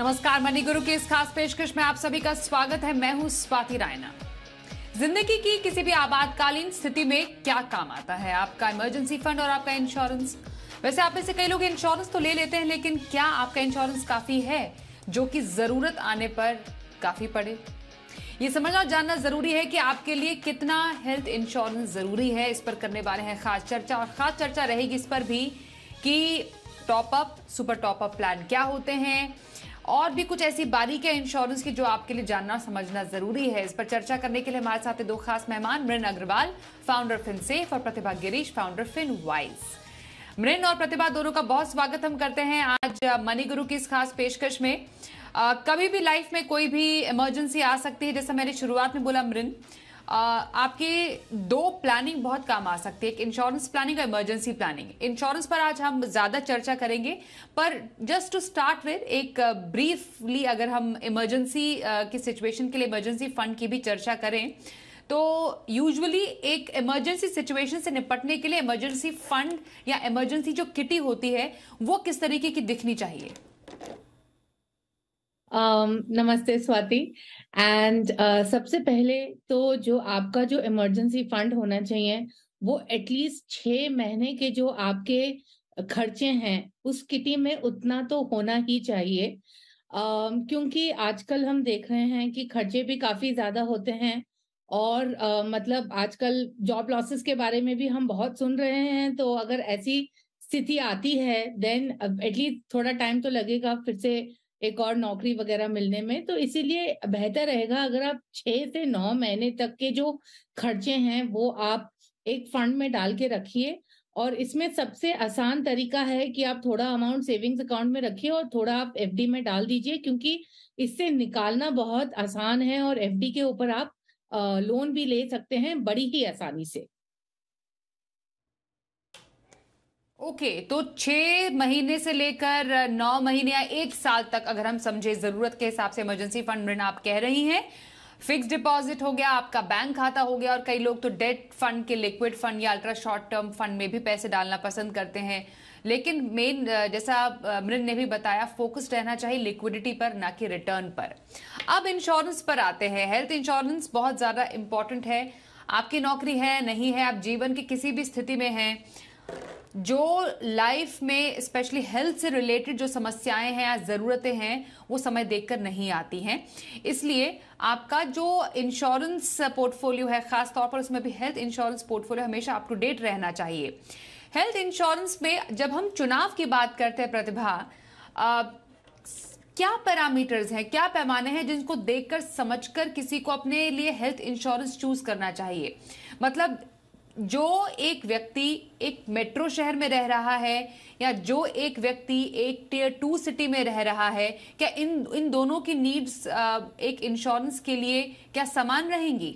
नमस्कार, मनी गुरु की इस खास पेशकश में आप सभी का स्वागत है। मैं हूं स्वाति रायना। जिंदगी की किसी भी आपातकालीन स्थिति में क्या काम आता है आपका इमरजेंसी फंड और आपका इंश्योरेंस। वैसे आप में से कई लोग इंश्योरेंस तो ले लेते हैं, लेकिन क्या आपका इंश्योरेंस काफी है जो कि जरूरत आने पर काफी पड़े। ये समझना जानना जरूरी है कि आपके लिए कितना हेल्थ इंश्योरेंस जरूरी है। इस पर करने वाले हैं खास चर्चा, और खास चर्चा रहेगी इस पर भी कि टॉपअप, सुपर टॉपअप प्लान क्या होते हैं और भी कुछ ऐसी बारीकियां इंश्योरेंस की जो आपके लिए जानना समझना जरूरी है। इस पर चर्चा करने के लिए हमारे साथ दो खास मेहमान, मृन अग्रवाल फाउंडर फिनसेफ और प्रतिभा गिरीश फाउंडर फिनवाइज। मृन और प्रतिभा दोनों का बहुत स्वागत हम करते हैं आज मनी गुरु की इस खास पेशकश में। कभी भी लाइफ में कोई भी इमरजेंसी आ सकती है, जैसा मैंने शुरुआत में बोला मृन, आपके दो प्लानिंग बहुत काम आ सकती है, एक इंश्योरेंस प्लानिंग और इमरजेंसी प्लानिंग। इंश्योरेंस पर आज हम ज्यादा चर्चा करेंगे, पर जस्ट टू स्टार्ट विद एक ब्रीफली अगर हम इमरजेंसी की सिचुएशन के लिए इमरजेंसी फंड की भी चर्चा करें तो यूजुअली एक इमरजेंसी सिचुएशन से निपटने के लिए इमरजेंसी फंड या इमरजेंसी जो किटी होती है वो किस तरीके की दिखनी चाहिए। नमस्ते स्वाति। एंड सबसे पहले तो जो आपका जो इमरजेंसी फंड होना चाहिए वो एटलीस्ट 6 महीने के जो आपके खर्चे हैं उस किटी में उतना तो होना ही चाहिए। क्योंकि आजकल हम देख रहे हैं कि खर्चे भी काफी ज्यादा होते हैं और मतलब आजकल जॉब लॉसेस के बारे में भी हम बहुत सुन रहे हैं। तो अगर ऐसी स्थिति आती है देन एटलीस्ट थोड़ा टाइम तो लगेगा फिर से एक और नौकरी वगैरह मिलने में। तो इसीलिए बेहतर रहेगा अगर आप 6 से 9 महीने तक के जो खर्चे हैं वो आप एक फंड में डाल के रखिए। और इसमें सबसे आसान तरीका है कि आप थोड़ा अमाउंट सेविंग्स अकाउंट में रखिए और थोड़ा आप एफडी में डाल दीजिए, क्योंकि इससे निकालना बहुत आसान है और एफडी के ऊपर आप लोन भी ले सकते हैं बड़ी ही आसानी से। ओके, तो 6 महीने से लेकर 9 महीने या 1 साल तक अगर हम समझे जरूरत के हिसाब से इमरजेंसी फंड मृण आप कह रही हैं। फिक्स डिपॉजिट हो गया, आपका बैंक खाता हो गया, और कई लोग तो डेट फंड के लिक्विड फंड या अल्ट्रा शॉर्ट टर्म फंड में भी पैसे डालना पसंद करते हैं। लेकिन मेन जैसा मृण ने भी बताया, फोकस रहना चाहिए लिक्विडिटी पर ना कि रिटर्न पर। अब इंश्योरेंस पर आते हैं। हेल्थ इंश्योरेंस बहुत ज्यादा इंपॉर्टेंट है। आपकी नौकरी है नहीं है, आप जीवन की किसी भी स्थिति में हैं, जो लाइफ में स्पेशली हेल्थ से रिलेटेड जो समस्याएं हैं या जरूरतें हैं वो समय देखकर नहीं आती हैं। इसलिए आपका जो इंश्योरेंस पोर्टफोलियो है, खास तौर पर उसमें भी हेल्थ इंश्योरेंस पोर्टफोलियो हमेशा अप टू डेट रहना चाहिए। हेल्थ इंश्योरेंस में जब हम चुनाव की बात करते हैं प्रतिभा, क्या पैरामीटर्स हैं, क्या पैमाने हैं जिनको देखकर समझकर किसी को अपने लिए हेल्थ इंश्योरेंस चूज करना चाहिए। मतलब जो एक व्यक्ति एक मेट्रो शहर में रह रहा है या जो एक व्यक्ति एक टियर 2 सिटी में रह रहा है, क्या इन दोनों की नीड्स एक इंश्योरेंस के लिए क्या समान रहेंगी?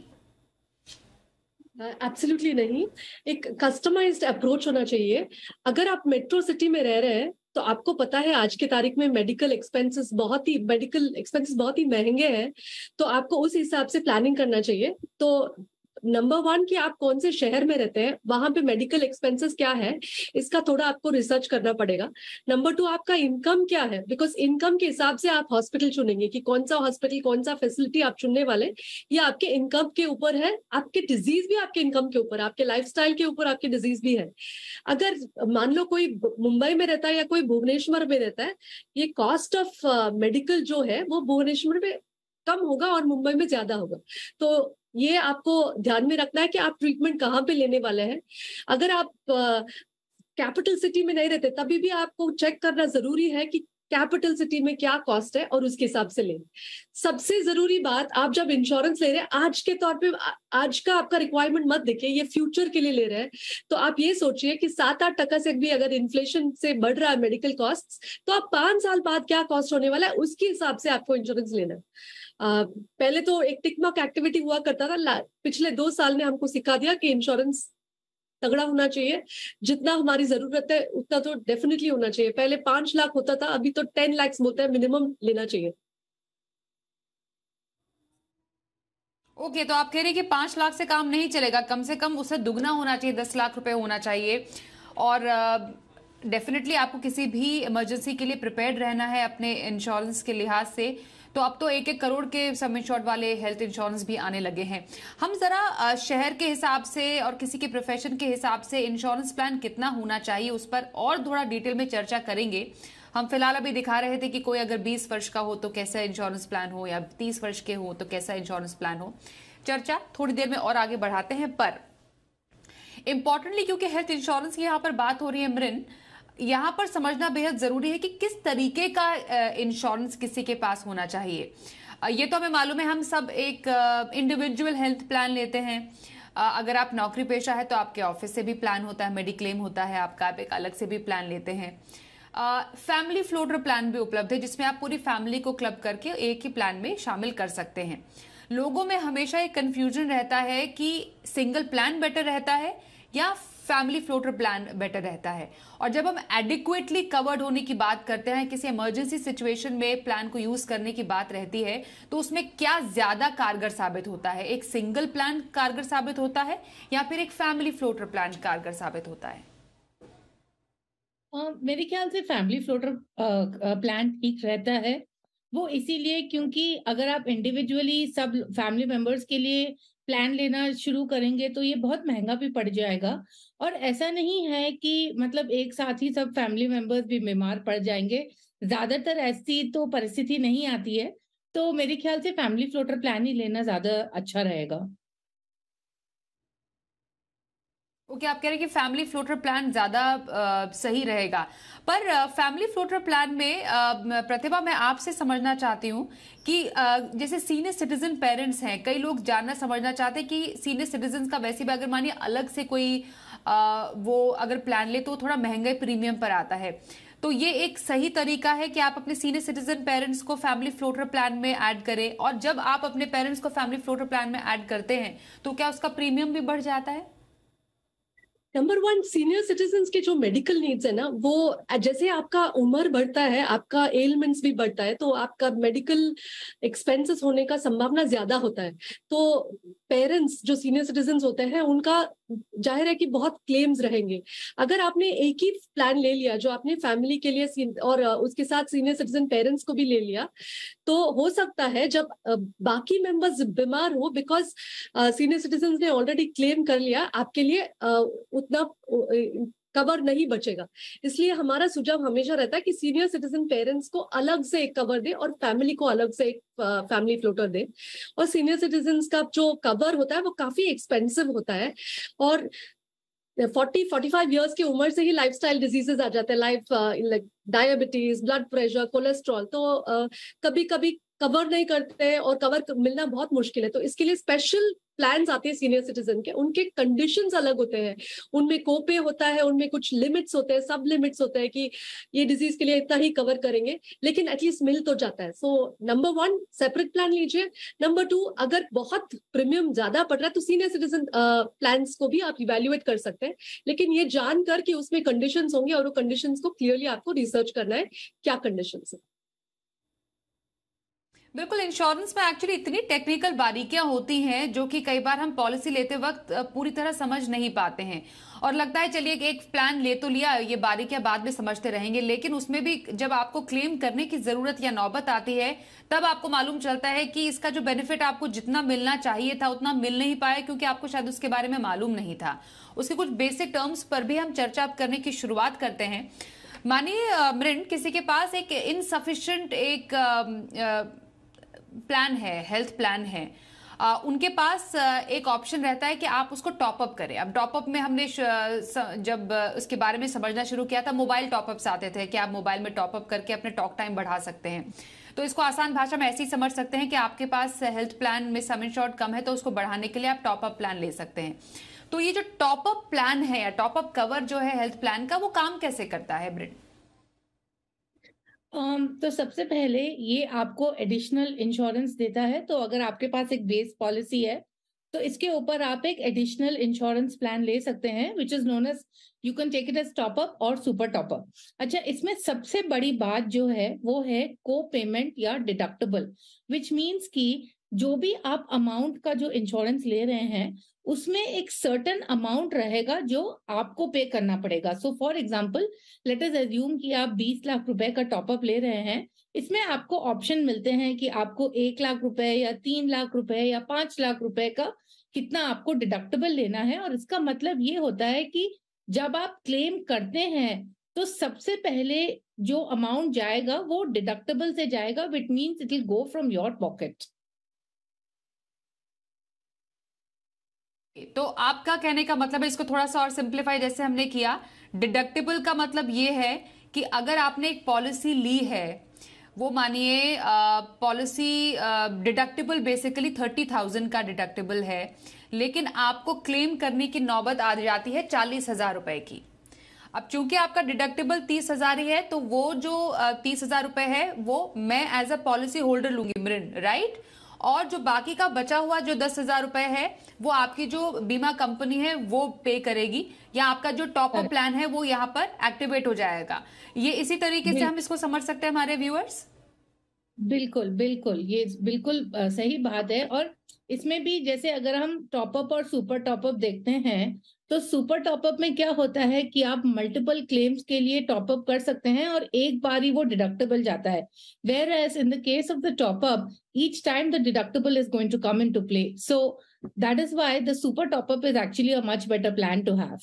एब्सोल्युटली नहीं। एक कस्टमाइज्ड अप्रोच होना चाहिए। अगर आप मेट्रो सिटी में रह रहे हैं तो आपको पता है आज के तारीख में मेडिकल एक्सपेंसेस बहुत ही महंगे हैं, तो आपको उस हिसाब से प्लानिंग करना चाहिए। तो नंबर 1 कि आप कौन से शहर में रहते हैं, वहां पे मेडिकल एक्सपेंसेस क्या है, इसका थोड़ा आपको रिसर्च करना पड़ेगा। नंबर 2 आपका इनकम क्या है, बिकॉज इनकम के हिसाब से आप हॉस्पिटल चुनेंगे कि कौन सा हॉस्पिटल, कौन सा फैसिलिटी आप चुनने वाले, ये आपके इनकम के ऊपर है। आपके डिजीज भी आपके इनकम के ऊपर, आपके लाइफस्टाइल के ऊपर आपके डिजीज भी है। अगर मान लो कोई मुंबई में रहता है या कोई भुवनेश्वर में रहता है, ये कॉस्ट ऑफ मेडिकल जो है वो भुवनेश्वर में कम होगा और मुंबई में ज्यादा होगा। तो ये आपको ध्यान में रखना है कि आप ट्रीटमेंट कहाँ पे लेने वाले हैं। अगर आप कैपिटल सिटी में नहीं रहते तभी भी आपको चेक करना जरूरी है कि कैपिटल सिटी में क्या कॉस्ट है और उसके हिसाब से लें। सबसे जरूरी बात, आप जब इंश्योरेंस ले रहे हैं आज के तौर पे, आज का आपका रिक्वायरमेंट मत देखिए, ये फ्यूचर के लिए ले रहे हैं। तो आप ये सोचिए कि 7-8% से भी अगर इन्फ्लेशन से बढ़ रहा है मेडिकल कॉस्ट, तो आप 5 साल बाद क्या कॉस्ट होने वाला है उसके हिसाब से आपको इंश्योरेंस लेना है। पहले तो एक टिक मार्क एक्टिविटी हुआ करता था, पिछले 2 साल ने हमको सिखा दिया कि इंश्योरेंस तगड़ा होना चाहिए। जितना हमारी जरूरत है उतना तो डेफिनेटली होना चाहिए। पहले 5 लाख होता था, अभी तो 10 लाख बोलते हैं मिनिमम लेना चाहिए। ओके, तो आप कह रहे हैं कि 5 लाख से काम नहीं चलेगा, कम से कम उससे दुगना होना चाहिए, 10 लाख रुपए होना चाहिए। और डेफिनेटली आपको किसी भी इमरजेंसी के लिए प्रिपेयर्ड रहना है अपने इंश्योरेंस के लिहाज से। तो अब तो 1-1 करोड़ के सम इंश्योर्ड वाले हेल्थ इंश्योरेंस भी आने लगे हैं। हम जरा शहर के हिसाब से और किसी के प्रोफेशन के हिसाब से इंश्योरेंस प्लान कितना होना चाहिए उस पर और थोड़ा डिटेल में चर्चा करेंगे। हम फिलहाल अभी दिखा रहे थे कि कोई अगर 20 वर्ष का हो तो कैसा इंश्योरेंस प्लान हो, या 30 वर्ष के हो तो कैसा इंश्योरेंस प्लान हो। चर्चा थोड़ी देर में और आगे बढ़ाते हैं, पर इंपॉर्टेंटली क्योंकि हेल्थ इंश्योरेंस की यहाँ पर बात हो रही है मृन, यहाँ पर समझना बेहद जरूरी है कि किस तरीके का इंश्योरेंस किसी के पास होना चाहिए। ये तो हमें मालूम है, हम सब एक इंडिविजुअल हेल्थ प्लान लेते हैं। अगर आप नौकरी पेशा है तो आपके ऑफिस से भी प्लान होता है, मेडिक्लेम होता है आपका, आप एक अलग से भी प्लान लेते हैं। फैमिली फ्लोटर प्लान भी उपलब्ध है जिसमें आप पूरी फैमिली को क्लब करके एक ही प्लान में शामिल कर सकते हैं। लोगों में हमेशा एक कंफ्यूजन रहता है कि सिंगल प्लान बेटर रहता है या फैमिली फ्लोटर प्लान बेटर रहता है। और जब हम एडिक्वेटली कवर्ड होने की बात करते हैं, किसी इमरजेंसी सिचुएशन में प्लान को यूज करने की बात रहती है, तो उसमें क्या ज्यादा कारगर साबित होता है? एक सिंगल प्लान कारगर साबित होता है या फिर एक फैमिली फ्लोटर प्लान कारगर साबित होता है? मेरे ख्याल से फैमिली फ्लोटर प्लान ठीक रहता है। वो इसीलिए क्योंकि अगर आप इंडिविजुअली सब फैमिली मेंबर्स के लिए प्लान लेना शुरू करेंगे तो ये बहुत महंगा भी पड़ जाएगा। और ऐसा नहीं है कि मतलब एक साथ ही सब फैमिली मेंबर्स भी बीमार पड़ जाएंगे, ज्यादातर ऐसी तो परिस्थिति नहीं आती है। तो मेरे ख्याल से फैमिली फ्लोटर प्लान ही लेना ज्यादा अच्छा रहेगा। ओके, आप कह रहे हैं कि फैमिली फ्लोटर प्लान ज्यादा सही रहेगा, पर फैमिली फ्लोटर प्लान में प्रतिभा, मैं आपसे समझना चाहती हूँ कि जैसे सीनियर सिटीजन पेरेंट्स हैं, कई लोग जानना समझना चाहते हैं कि सीनियर सिटीजन का वैसे भी अगर मानिए अलग से कोई वो अगर प्लान ले तो थोड़ा महंगे प्रीमियम पर आता है। तो ये एक सही तरीका है कि आप अपने सीनियर सिटीजन पेरेंट्स को फैमिली फ्लोटर प्लान में ऐड करें, और जब आप अपने पेरेंट्स को फैमिली फ्लोटर प्लान में ऐड करते हैं तो क्या उसका प्रीमियम भी बढ़ जाता है? नंबर वन, सीनियर सिटीजन्स के जो मेडिकल नीड्स है ना, वो जैसे आपका उम्र बढ़ता है, आपका एलिमेंट्स भी बढ़ता है, तो आपका मेडिकल एक्सपेंसेस होने का संभावना ज्यादा होता है। तो पेरेंट्स जो सीनियर सिटीजन्स होते हैं उनका जाहिर है कि बहुत क्लेम्स रहेंगे। अगर आपने एक ही प्लान ले लिया जो आपने फैमिली के लिए और उसके साथ सीनियर सिटीजन पेरेंट्स को भी ले लिया, तो हो सकता है जब बाकी मेंबर्स बीमार हो, बिकॉज सीनियर सिटीजन ने ऑलरेडी क्लेम कर लिया, आपके लिए उतना कवर नहीं बचेगा। इसलिए हमारा सुझाव हमेशा रहता है कि सीनियर सिटीजन पेरेंट्स को अलग से एक कवर दे और फैमिली को अलग से एक फैमिली फ्लोटर दे। और सीनियर सिटीजन का जो कवर होता है वो काफी एक्सपेंसिव होता है, और 40-45 इयर्स की उम्र से ही लाइफस्टाइल डिजीजेस आ जाते हैं, like diabetes, blood pressure, cholesterol. तो कभी कभी कवर नहीं करते और कवर मिलना बहुत मुश्किल है। तो इसके लिए स्पेशल प्लान्स आते हैं सीनियर सिटीजन के, उनके कंडीशंस अलग होते हैं, उनमें कोपे होता है, उनमें कुछ लिमिट्स होते हैं, सब लिमिट्स होते हैं कि ये डिजीज के लिए इतना ही कवर करेंगे, लेकिन एटलीस्ट मिल तो जाता है। So number one, separate plan लीजिए। नंबर टू, अगर बहुत प्रीमियम ज्यादा पड़ रहा है तो सीनियर सिटीजन प्लान्स को भी आप इवेल्युएट कर सकते हैं, लेकिन ये जानकर कि उसमें कंडीशंस होंगे और वो कंडीशंस को क्लियरली आपको रिसर्च करना है क्या कंडीशंस है। बिल्कुल, इंश्योरेंस में एक्चुअली इतनी टेक्निकल बारीकियां होती हैं जो कि कई बार हम पॉलिसी लेते वक्त पूरी तरह समझ नहीं पाते हैं, और लगता है चलिए एक प्लान ले तो लिया, ये बारीकियां बाद में समझते रहेंगे, लेकिन उसमें भी जब आपको क्लेम करने की जरूरत या नौबत आती है तब आपको मालूम चलता है कि इसका जो बेनिफिट आपको जितना मिलना चाहिए था उतना मिल नहीं पाया, क्योंकि आपको शायद उसके बारे में मालूम नहीं था। उसके कुछ बेसिक टर्म्स पर भी हम चर्चा करने की शुरुआत करते हैं। मानिए मृण, किसी के पास एक इनसफिशिएंट एक प्लान है, हेल्थ प्लान है, उनके पास एक ऑप्शन रहता है कि आप उसको टॉप अप करें। अब टॉप अप में हमने जब उसके बारे में समझना शुरू किया था, मोबाइल टॉप अप्स आते थे कि आप मोबाइल में टॉप अप करके अपने टॉक टाइम बढ़ा सकते हैं। तो इसको आसान भाषा में ऐसे ही समझ सकते हैं कि आपके पास हेल्थ प्लान में सम इंश्योर्ड कम है तो उसको बढ़ाने के लिए आप टॉप अप प्लान ले सकते हैं। तो ये जो टॉप अप प्लान है या टॉप अप कवर जो है हेल्थ प्लान का, वो काम कैसे करता है ब्रिट? तो सबसे पहले ये आपको एडिशनल इंश्योरेंस देता है। तो अगर आपके पास एक बेस पॉलिसी है तो इसके ऊपर आप एक एडिशनल इंश्योरेंस प्लान ले सकते हैं, which is known as, you can take it as top up और सुपर टॉप अप। अच्छा, इसमें सबसे बड़ी बात जो है वो है को पेमेंट या डिडक्टेबल, विच मीन्स कि जो भी आप अमाउंट का जो इंश्योरेंस ले रहे हैं उसमें एक सर्टेन अमाउंट रहेगा जो आपको पे करना पड़ेगा। So for example let us assume कि आप 20 लाख रुपए का टॉपअप ले रहे हैं। इसमें आपको ऑप्शन मिलते हैं कि आपको 1 लाख रुपए या 3 लाख रुपए या 5 लाख रुपए का कितना आपको डिडक्टेबल लेना है। और इसका मतलब ये होता है कि जब आप क्लेम करते हैं तो सबसे पहले जो अमाउंट जाएगा वो डिडक्टेबल से जाएगा, which means it will go from your pocket. तो आपका कहने का मतलब है, इसको थोड़ा सा और सिंप्लीफाई जैसे हमने किया, डिडक्टेबल का मतलब ये है कि अगर आपने एक पॉलिसी ली है, वो मानिए पॉलिसी डिडक्टेबल बेसिकली 30,000 का डिडक्टेबल है, लेकिन आपको क्लेम करने की नौबत आ जाती है 40,000 रुपए की। अब चूंकि आपका डिडक्टेबल 30,000 ही है, तो वो जो 30,000 रुपए है वो मैं एज अ पॉलिसी होल्डर लूंगी मृण, राइट। और जो बाकी का बचा हुआ जो 10,000 रुपए है वो आपकी जो बीमा कंपनी है वो पे करेगी, या आपका जो टॉप अप प्लान है वो यहाँ पर एक्टिवेट हो जाएगा। ये इसी तरीके से हम इसको समझ सकते हैं हमारे व्यूअर्स। बिल्कुल बिल्कुल, ये बिल्कुल सही बात है। और इसमें भी जैसे अगर हम टॉपअप और सुपर टॉपअप देखते हैं तो सुपर टॉपअप में क्या होता है कि आप मल्टीपल क्लेम्स के लिए टॉपअप कर सकते हैं और एक बार ही वो डिडक्टेबल जाता है। Whereas in the case of the top up each time the deductible is going to come in to play. So that is why the super top up is actually a much better plan to have.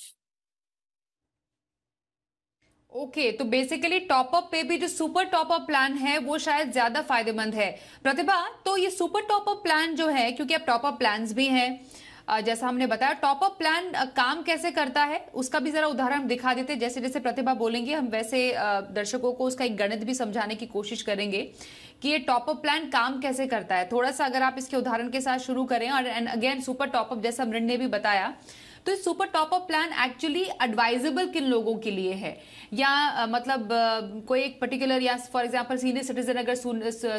Okay, तो basically top up पे भी जो super top up plan है वो शायद ज्यादा फायदेमंद है। प्रतिभा, तो ये सुपर टॉपअप प्लान जो है, क्योंकि अब टॉपअप प्लान्स भी हैं, जैसा हमने बताया, टॉपअप प्लान काम कैसे करता है उसका भी जरा उदाहरण दिखा देते। जैसे जैसे प्रतिभा बोलेंगे हम वैसे दर्शकों को उसका एक गणित भी समझाने की कोशिश करेंगे कि ये टॉपअप प्लान काम कैसे करता है। थोड़ा सा अगर आप इसके उदाहरण के साथ शुरू करें। और एंड अगेन सुपर टॉपअप जैसा मृण ने भी बताया, तो super top up plan actually advisable किन लोगों के लिए है, या मतलब कोई एक पर्टिकुलर, या फॉर एग्जांपल सीनियर सिटीजन अगर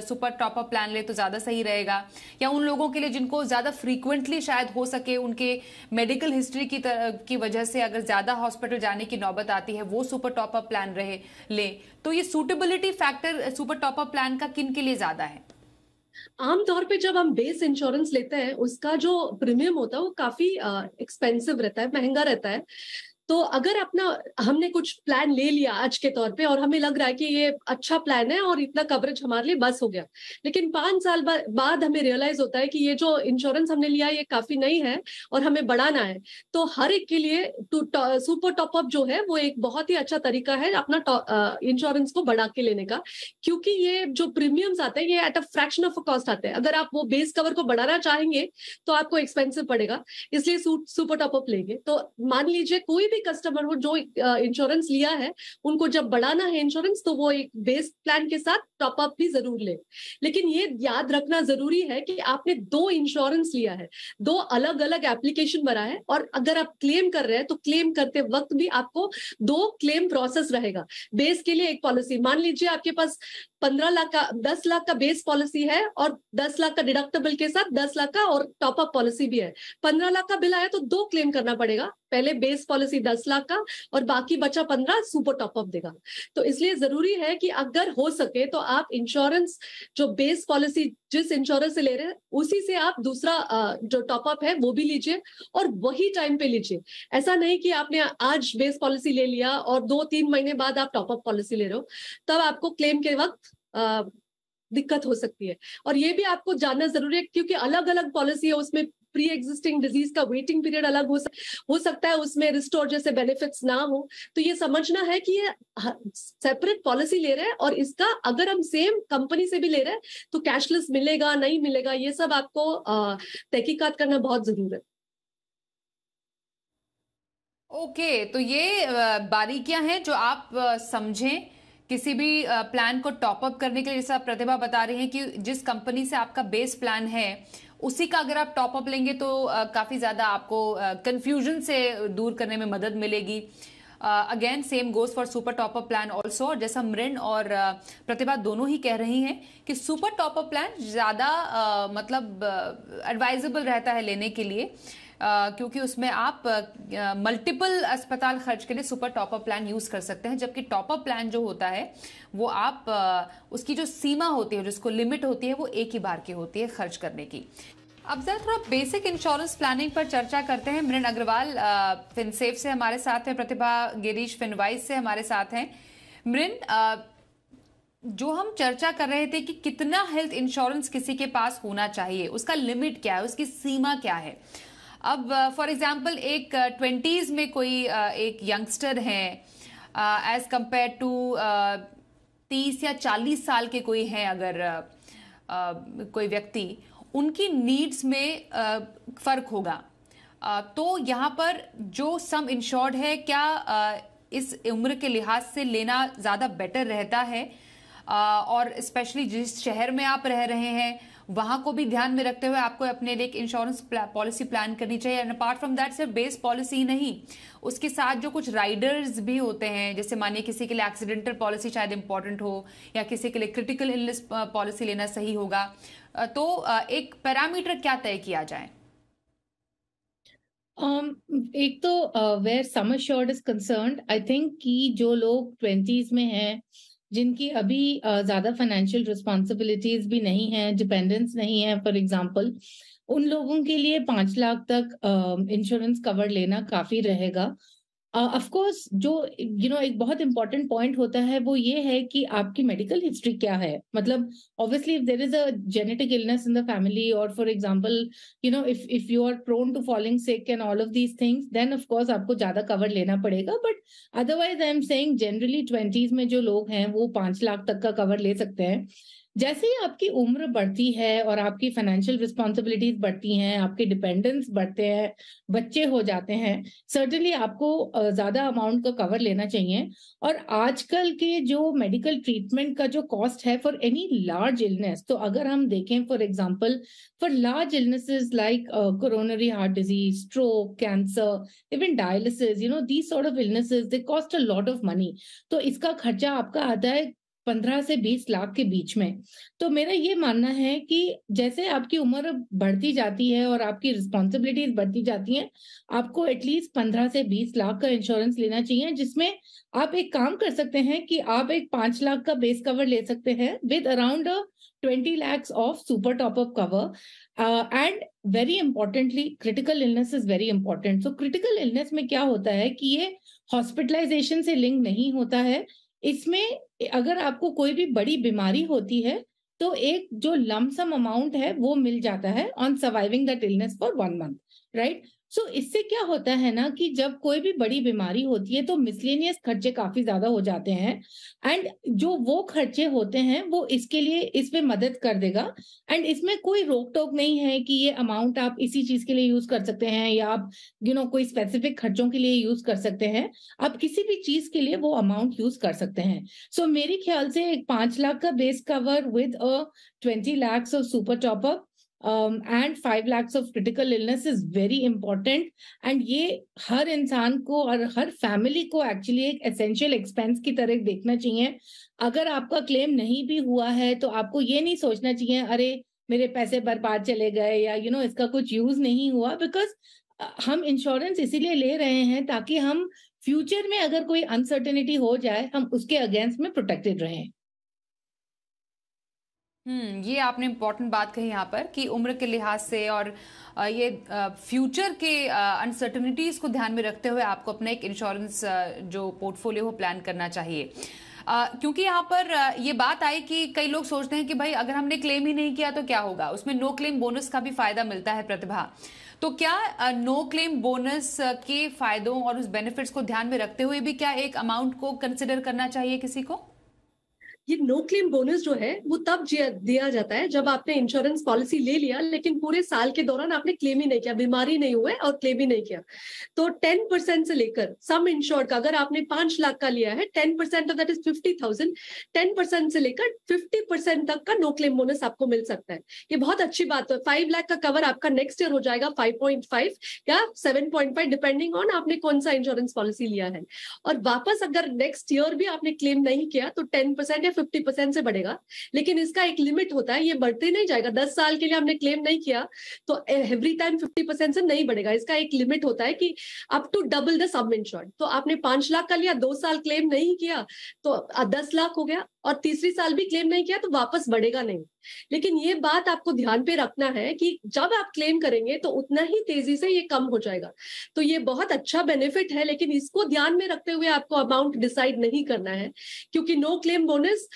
सुपर टॉपअप प्लान ले तो ज्यादा सही रहेगा, या उन लोगों के लिए जिनको ज्यादा फ्रीक्वेंटली शायद हो सके, उनके मेडिकल हिस्ट्री की वजह से अगर ज्यादा हॉस्पिटल जाने की नौबत आती है, वो सुपर टॉपअप प्लान रहे ले। तो ये suitability factor super top up plan का किन के लिए ज्यादा है? आमतौर पे जब हम बेस इंश्योरेंस लेते हैं उसका जो प्रीमियम होता है वो काफी एक्सपेंसिव रहता है, महंगा रहता है। तो अगर हमने कुछ प्लान ले लिया आज के तौर पे और हमें लग रहा है कि ये अच्छा प्लान है और इतना कवरेज हमारे लिए बस हो गया, लेकिन 5 साल बाद हमें रियलाइज होता है कि ये जो इंश्योरेंस हमने लिया ये काफी नहीं है और हमें बढ़ाना है, तो हर एक के लिए सुपर टॉपअप जो है वो एक बहुत ही अच्छा तरीका है अपना इंश्योरेंस को बढ़ा के लेने का, क्योंकि ये जो प्रीमियम्स आते हैं ये at a fraction of a cost आते हैं। अगर आप वो बेस कवर को बढ़ाना चाहेंगे तो आपको एक्सपेंसिव पड़ेगा, इसलिए सुपर टॉपअप लेंगे। तो मान लीजिए कोई भी कस्टमर हो जो इंश्योरेंस लिया है, उनको जब बढ़ाना है इंश्योरेंस तो वो एक बेस प्लान के साथ टॉपअप भी जरूर ले। लेकिन ये याद रखना जरूरी है कि आपने 2 इंश्योरेंस लिया है, 2 अलग अलग एप्लीकेशन भरा है, और अगर आप क्लेम कर रहे हैं तो क्लेम करते वक्त भी आपको 2 क्लेम प्रोसेस रहेगा। बेस के लिए एक पॉलिसी, मान लीजिए आपके पास 15 लाख का 10 लाख का बेस पॉलिसी है और 10 लाख का डिडक्टेबल के साथ 10 लाख का और टॉपअप पॉलिसी भी है। 15 लाख का बिल आया तो 2 क्लेम करना पड़ेगा, पहले बेस पॉलिसी 10 लाख का और बाकी बचा 15 सुपर टॉपअप देगा। तो इसलिए जरूरी है कि अगर हो सके तो आप इंश्योरेंस जो बेस पॉलिसी जिस इंश्योरेंस से ले रहे हैं उसी से आप दूसरा जो टॉपअप है वो भी लीजिए और वही टाइम पे लीजिए। ऐसा नहीं कि आपने आज बेस पॉलिसी ले लिया और 2-3 महीने बाद आप टॉपअप पॉलिसी ले रहे हो, तब आपको क्लेम के वक्त दिक्कत हो सकती है। और ये भी आपको जानना जरूरी है क्योंकि अलग अलग पॉलिसी है, उसमें प्री एग्जिस्टिंग डिजीज का वेटिंग पीरियड अलग हो सकता है, उसमें रिस्टोर जैसे बेनिफिट्स ना हो। तो ये समझना है कि ये सेपरेट पॉलिसी ले रहे हैं और इसका अगर हम सेम कंपनी से भी ले रहे हैं तो कैशलेस मिलेगा नहीं मिलेगा, ये सब आपको तहकीकात करना बहुत जरूरी है। ओके, तो ये बारीकियां हैं जो आप समझें किसी भी प्लान को टॉपअप करने के लिए। जैसा प्रतिभा बता रही है कि जिस कंपनी से आपका बेस प्लान है उसी का अगर आप टॉपअप लेंगे तो काफी ज्यादा आपको कंफ्यूजन से दूर करने में मदद मिलेगी। Again same goes for super top up plan also. और जैसा मृण और प्रतिभा दोनों ही कह रही हैं कि सुपर टॉपअप प्लान ज्यादा मतलब एडवाइजेबल रहता है लेने के लिए। क्योंकि उसमें आप मल्टीपल अस्पताल खर्च के लिए सुपर टॉपअप प्लान यूज कर सकते हैं, जबकि टॉपअप प्लान जो होता है वो आप उसकी जो सीमा होती है, जिसको लिमिट होती है, वो एक ही बार की होती है खर्च करने की। अब जरा थोड़ा बेसिक इंश्योरेंस प्लानिंग पर चर्चा करते हैं। मृण अग्रवाल फिनसेफ से हमारे साथ हैं, प्रतिभा गिरीश फिनवाइज से हमारे साथ हैं। मृण, जो हम चर्चा कर रहे थे कि कितना हेल्थ इंश्योरेंस किसी के पास होना चाहिए, उसका लिमिट क्या है, उसकी सीमा क्या है। अब फॉर एग्जांपल एक 20s में कोई एक यंगस्टर है एज कंपेयर टू 30 या 40 साल के कोई हैं, अगर कोई व्यक्ति, उनकी नीड्स में फर्क होगा। तो यहाँ पर जो सम इंश्योर्ड है, क्या इस उम्र के लिहाज से लेना ज्यादा बेटर रहता है? और स्पेशली जिस शहर में आप रह रहे हैं वहां को भी ध्यान में रखते हुए आपको अपने लिए एक इंश्योरेंस पॉलिसी प्लान करनी चाहिए। एंड अपार्ट फ्रॉम दैट सिर्फ बेस पॉलिसी ही नहीं, उसके साथ जो कुछ राइडर्स भी होते हैं, जैसे मानिए किसी के लिए एक्सीडेंटल पॉलिसी शायद इंपॉर्टेंट हो, या किसी के लिए क्रिटिकल इलनेस पॉलिसी लेना सही होगा। तो एक पैरामीटर क्या तय किया जाए? एक तो where sum assured is concerned, I think कि जो लोग 20s में हैं, जिनकी अभी ज्यादा फाइनेंशियल रिस्पॉन्सिबिलिटीज भी नहीं है, डिपेंडेंस नहीं है फॉर एग्जांपल, उन लोगों के लिए 5 लाख तक इंश्योरेंस कवर लेना काफी रहेगा। ऑफ कोर्स जो एक बहुत इंपॉर्टेंट पॉइंट होता है वो ये है कि आपकी मेडिकल हिस्ट्री क्या है। मतलब obviously if there is a genetic illness in the family, और for example if you are prone to falling sick and all of these things, then of course आपको ज्यादा कवर लेना पड़ेगा। But otherwise I am saying generally 20s में जो लोग हैं वो 5 लाख तक का कवर ले सकते हैं। जैसे ही आपकी उम्र बढ़ती है और आपकी फाइनेंशियल रिस्पॉन्सिबिलिटीज बढ़ती हैं, आपके डिपेंडेंस बढ़ते हैं, बच्चे हो जाते हैं, सर्टेनली आपको ज्यादा अमाउंट का कवर लेना चाहिए। और आजकल के जो मेडिकल ट्रीटमेंट का जो कॉस्ट है फॉर एनी लार्ज इलनेस, तो अगर हम देखें for example for large illnesses like coronary heart disease, stroke, cancer, even dialysis, these sort of illnesses, they cost a lot of money. तो इसका खर्चा आपका आता है 15 से 20 लाख के बीच में। तो मेरा ये मानना है कि जैसे आपकी उम्र बढ़ती जाती है और आपकी रिस्पॉन्सिबिलिटीज बढ़ती जाती हैं, आपको एटलीस्ट 15 से 20 लाख का इंश्योरेंस लेना चाहिए, जिसमें आप एक काम कर सकते हैं कि आप एक 5 लाख का बेस कवर ले सकते हैं with around 20 lakhs of super top up cover. And very importantly critical illness is very important. So critical illness में क्या होता है कि ये हॉस्पिटलाइजेशन से लिंक नहीं होता है। इसमें अगर आपको कोई भी बड़ी बीमारी होती है तो एक जो लमसम अमाउंट है वो मिल जाता है on surviving that illness for 1 month, right. So इससे क्या होता है ना कि जब कोई भी बड़ी बीमारी होती है तो मिसलेनियस खर्चे काफी ज्यादा हो जाते हैं, एंड जो वो खर्चे होते हैं वो इसके लिए इसमें मदद कर देगा। एंड इसमें कोई रोक टोक नहीं है कि ये अमाउंट आप इसी चीज के लिए यूज कर सकते हैं या आप कोई स्पेसिफिक खर्चों के लिए यूज कर सकते हैं। आप किसी भी चीज के लिए वो अमाउंट यूज कर सकते हैं। सो मेरे ख्याल से एक 5 लाख का base cover with 20 lakhs of super top up and 5 lakhs of critical illness is very important, and ये हर इंसान को और हर फैमिली को एक्चुअली एक एसेंशियल एक्सपेंस की तरह देखना चाहिए। अगर आपका क्लेम नहीं भी हुआ है तो आपको ये नहीं सोचना चाहिए अरे मेरे पैसे बर्बाद चले गए या इसका कुछ यूज नहीं हुआ, बिकॉज हम इंश्योरेंस इसीलिए ले रहे हैं ताकि हम फ्यूचर में अगर कोई अनसर्टेनिटी हो जाए हम उसके अगेंस्ट में प्रोटेक्टेड रहें। ये आपने इम्पोर्टेंट बात कही यहाँ पर कि उम्र के लिहाज से और ये फ्यूचर के अनसर्टनिटीज को ध्यान में रखते हुए आपको अपना एक इंश्योरेंस जो पोर्टफोलियो हो प्लान करना चाहिए। क्योंकि यहाँ पर ये बात आई कि कई लोग सोचते हैं कि भाई अगर हमने क्लेम ही नहीं किया तो क्या होगा, उसमें नो क्लेम बोनस का भी फायदा मिलता है। प्रतिभा, तो क्या नो क्लेम बोनस के फायदों और उस बेनिफिट्स को ध्यान में रखते हुए भी क्या एक अमाउंट को कंसिडर करना चाहिए किसी को? ये नो क्लेम बोनस जो है वो तब दिया जाता है जब आपने इंश्योरेंस पॉलिसी ले लिया लेकिन पूरे साल के दौरान आपने क्लेम ही नहीं किया, बीमारी नहीं हुए और क्लेम ही नहीं किया। तो 10% से लेकर सम इंश्योर्ड का, अगर आपने 5 लाख का लिया है 10% ऑफ दैट इज 50,000, 10% से लेकर 50% तक का नो क्लेम बोनस आपको मिल सकता है। ये बहुत अच्छी बात है। 5 लाख का कवर आपका नेक्स्ट ईयर हो जाएगा 5.5 या 7.5 डिपेंडिंग ऑन आपने कौन सा इंश्योरेंस पॉलिसी लिया है। और वापस अगर नेक्स्ट ईयर भी आपने क्लेम नहीं किया तो 10% या 50% से बढ़ेगा, लेकिन इसका एक लिमिट होता है, ये बढ़ते नहीं जाएगा। 10 साल के लिए हमने क्लेम नहीं किया तो एवरी टाइम 50% से नहीं बढ़ेगा। इसका एक लिमिट होता है कि up to double the sum insured. तो आपने 5 लाख का लिया, 2 साल क्लेम नहीं किया तो 10 लाख हो गया, और तीसरी साल भी क्लेम नहीं किया तो वापस बढ़ेगा नहीं। लेकिन ये बात आपको ध्यान पे रखना है कि जब आप क्लेम करेंगे तो उतना ही तेजी से ये कम हो जाएगा। तो ये बहुत अच्छा बेनिफिट है, लेकिन इसको ध्यान में रखते हुए आपको अमाउंट डिसाइड नहीं करना है, क्योंकि नो क्लेम बोनस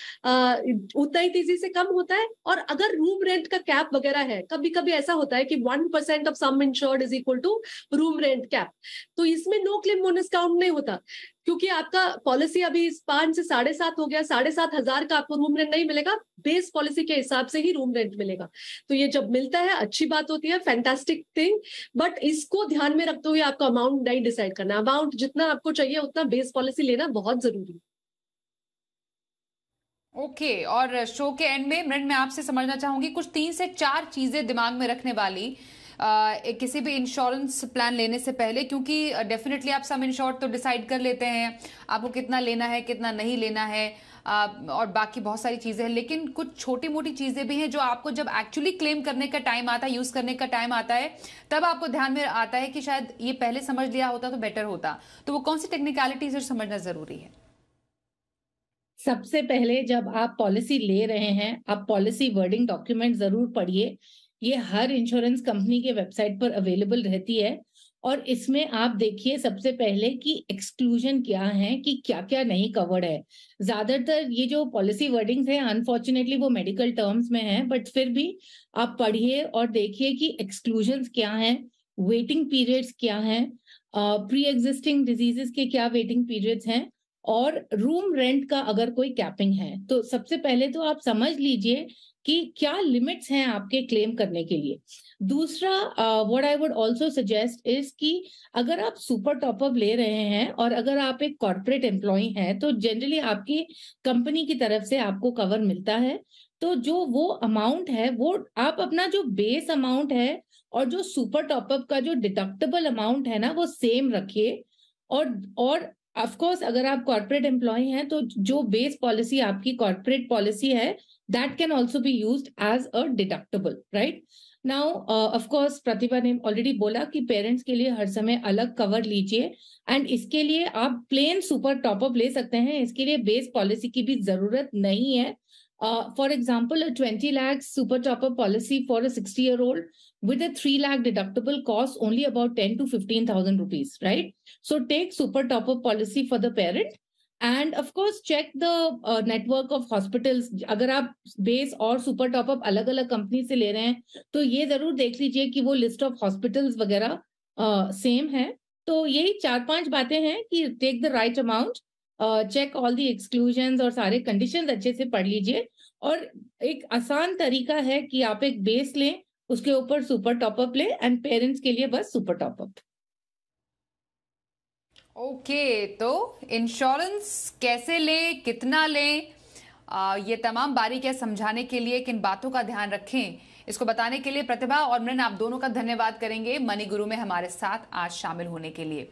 उतना ही तेजी से कम होता है। और अगर रूम रेंट का कैप वगैरह है, कभी कभी ऐसा होता है कि 1% of sum insured is equal to room rent cap, तो इसमें नो क्लेम बोनस काउंट नहीं होता, क्योंकि आपका पॉलिसी अभी 5 से 7.5 हो गया। 7,500 का आपको रूम रेंट नहीं मिलेगा, बेस पॉलिसी के हिसाब से ही रूम रेंट मिलेगा। तो ये जब मिलता है अच्छी बात होती है, फैंटास्टिक थिंग, बट इसको ध्यान में रखते हुए आपको अमाउंट नहीं डिसाइड करना। अमाउंट जितना आपको चाहिए उतना बेस पॉलिसी लेना बहुत जरूरी है। ओके और शो के एंड में मृण मैं आपसे समझना चाहूंगी कुछ 3 से 4 चीजें दिमाग में रखने वाली किसी भी इंश्योरेंस प्लान लेने से पहले, क्योंकि डेफिनेटली आप सम इंश्योर्ड तो डिसाइड कर लेते हैं आपको कितना लेना है कितना नहीं लेना है, और बाकी बहुत सारी चीजें हैं, लेकिन कुछ छोटी मोटी चीजें भी हैं जो आपको जब एक्चुअली क्लेम करने का टाइम आता है, यूज करने का टाइम आता है, तब आपको ध्यान में आता है कि शायद ये पहले समझ लिया होता तो बेटर होता। तो वो कौन सी टेक्निकलिटीज है समझना जरूरी है? सबसे पहले जब आप पॉलिसी ले रहे हैं, आप पॉलिसी वर्डिंग डॉक्यूमेंट जरूर पढ़िए। ये हर इंश्योरेंस कंपनी के वेबसाइट पर अवेलेबल रहती है, और इसमें आप देखिए सबसे पहले कि एक्सक्लूजन क्या है, कि क्या क्या नहीं कवर्ड है। ज्यादातर ये जो पॉलिसी वर्डिंग्स है अनफॉर्चुनेटली वो मेडिकल टर्म्स में है, बट फिर भी आप पढ़िए और देखिए कि एक्सक्लूजन्स क्या हैं, वेटिंग पीरियड्स क्या हैं, प्री एग्जिस्टिंग डिजीजेस के क्या वेटिंग पीरियड्स हैं, और रूम रेंट का अगर कोई कैपिंग है। तो सबसे पहले तो आप समझ लीजिए कि क्या लिमिट्स हैं आपके क्लेम करने के लिए। दूसरा, what I would also suggest is कि अगर आप सुपर टॉपअप ले रहे हैं और अगर आप एक कॉर्पोरेट एम्प्लॉय हैं तो जनरली आपकी कंपनी की तरफ से आपको कवर मिलता है। तो जो वो अमाउंट है वो आप अपना जो बेस अमाउंट है और जो सुपर टॉपअप का जो डिडक्टेबल अमाउंट है ना वो सेम रखिए। और ऑफ कोर्स अगर आप कॉर्पोरेट एम्प्लॉय हैं तो जो बेस पॉलिसी आपकी कॉर्पोरेट पॉलिसी है that can also be used as a deductible, right? Now, of course, प्रतिभा ने ऑलरेडी बोला कि पेरेंट्स के लिए हर समय अलग कवर लीजिए, एंड इसके लिए आप प्लेन सुपर टॉपअप ले सकते हैं, इसके लिए बेस पॉलिसी की भी जरूरत नहीं है। For example 20 lakh super top up policy for a 60-year-old with a 3 lakh deductible costs only about 10 to 15,000 rupees, right? So take super top-up policy for the parent, and of course check the network of hospitals. अगर आप base और super top up अलग अलग company से ले रहे हैं तो ये जरूर देख लीजिए कि वो लिस्ट ऑफ हॉस्पिटल्स वगैरह सेम है। तो यही 4-5 बातें हैं कि take the right amount, check all the exclusions और सारे कंडीशंस अच्छे से पढ़ लीजिए। और एक आसान तरीका है कि आप एक बेस लें, उसके ऊपर सुपर टॉपअप ले, एंड पेरेंट्स के लिए बस सुपर टॉपअप। ओके तो इंश्योरेंस कैसे ले, कितना ले, ये तमाम बारीकियां समझाने के लिए किन बातों का ध्यान रखें, इसको बताने के लिए प्रतिभा और मृण आप दोनों का धन्यवाद करेंगे मनी गुरु में हमारे साथ आज शामिल होने के लिए।